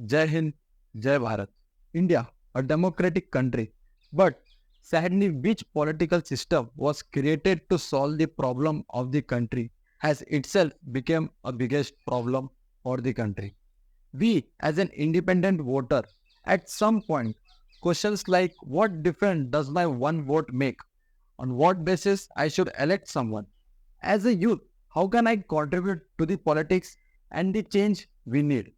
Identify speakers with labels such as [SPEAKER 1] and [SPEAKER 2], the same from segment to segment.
[SPEAKER 1] Jai Hind, Jai Bharat. India, a democratic country. But sadly, which political system was created to solve the problem of the country has itself become a biggest problem for the country. We, as an independent voter, at some point, questions like what difference does my one vote make? On what basis I should elect someone? As a youth, how can I contribute to the politics and the change we need?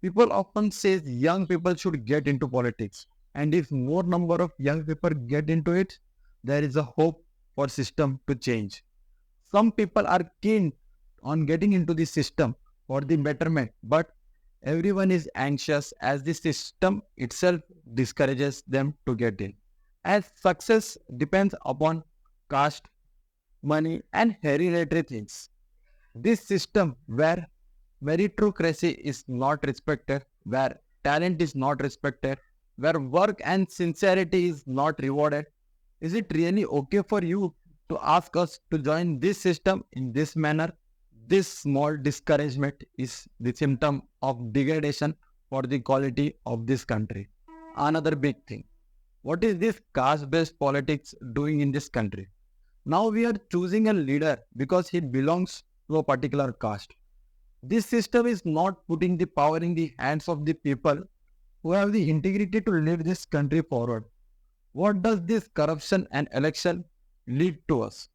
[SPEAKER 1] People often say young people should get into politics, and if more number of young people get into it, there is a hope for system to change. Some people are keen on getting into the system for the betterment, but everyone is anxious as the system itself discourages them to get in. As success depends upon caste, money, and hereditary things. This system where meritocracy is not respected, where talent is not respected, where work and sincerity is not rewarded, is it really okay for you to ask us to join this system in this manner? This small discouragement is the symptom of degradation for the quality of this country. Another big thing. What is this caste based politics doing in this country? Now we are choosing a leader because he belongs to a particular caste. This system is not putting the power in the hands of the people who have the integrity to lead this country forward. What does this corruption and election lead to us?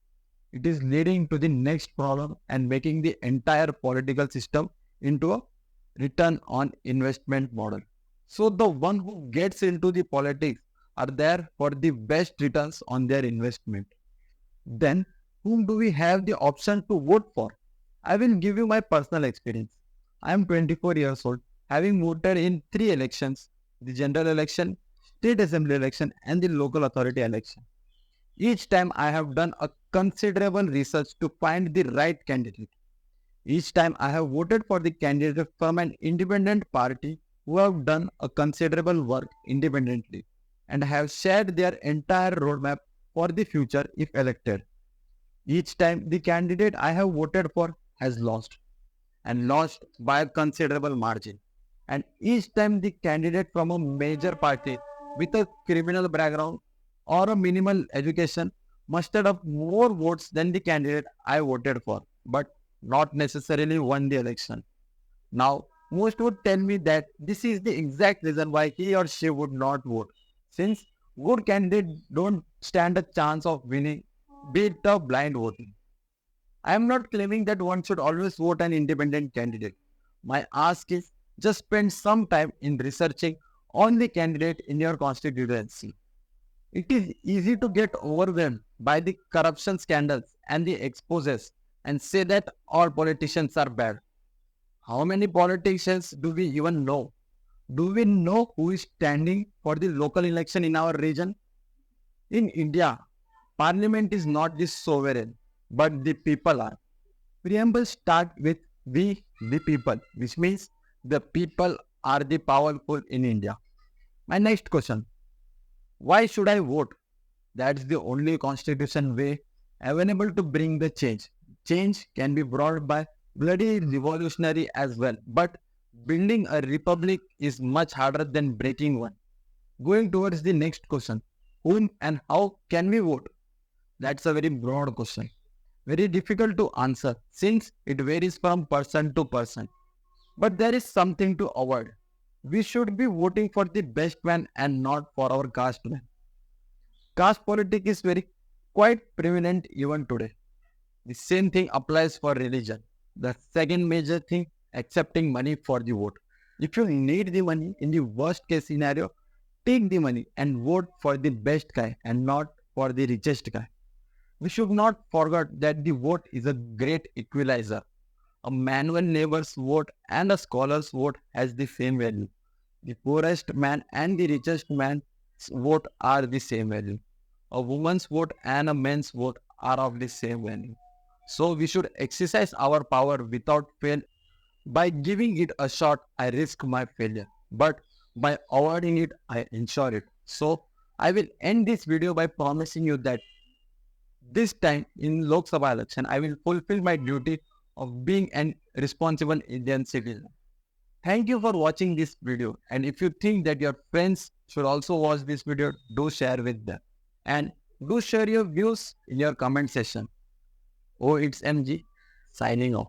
[SPEAKER 1] It is leading to the next problem and making the entire political system into a return on investment model. So the one who gets into the politics are there for the best returns on their investment. Then whom do we have the option to vote for? I will give you my personal experience. I am 24 years old, having voted in three elections: the general election, state assembly election, and the local authority election. Each time I have done a considerable research to find the right candidate. Each time I have voted for the candidate from an independent party who have done a considerable work independently and have shared their entire roadmap for the future if elected. Each time the candidate I have voted for has lost and lost by a considerable margin. And each time the candidate from a major party with a criminal background or a minimal education mustered up more votes than the candidate I voted for, but not necessarily won the election. Now, most would tell me that this is the exact reason why he or she would not vote, since good candidates don't stand a chance of winning, be it a blind voting. I am not claiming that one should always vote an independent candidate. My ask is just spend some time in researching on the candidate in your constituency. It is easy to get overwhelmed by the corruption scandals and the exposes and say that all politicians are bad. How many politicians do we even know? Do we know who is standing for the local election in our region? In India, Parliament is not the sovereign, but the people are. Preamble start with we, the people, which means the people are the powerful in India. My next question: why should I vote? That's the only constitution way available to bring the change. Change can be brought by bloody revolutionary as well, but building a republic is much harder than breaking one. Going towards the next question: whom and how can we vote? That's a very broad question, very difficult to answer since it varies from person to person. But there is something to avoid. We should be voting for the best man and not for our caste man. Caste politics is very quite prevalent even today. The same thing applies for religion. The second major thing, accepting money for the vote. If you need the money in the worst case scenario, take the money and vote for the best guy and not for the richest guy. We should not forget that the vote is a great equalizer. A manual labor's vote and a scholar's vote has the same value. The poorest man and the richest man's vote are the same value. A woman's vote and a man's vote are of the same value. So we should exercise our power without fail. By giving it a shot, I risk my failure. But by avoiding it, I ensure it. So I will end this video by promising you that this time in Lok Sabha election, I will fulfill my duty of being an responsible Indian citizen. Thank you for watching this video. And if you think that your friends should also watch this video, do share with them. And do share your views in your comment section. Oh, it's MG signing off.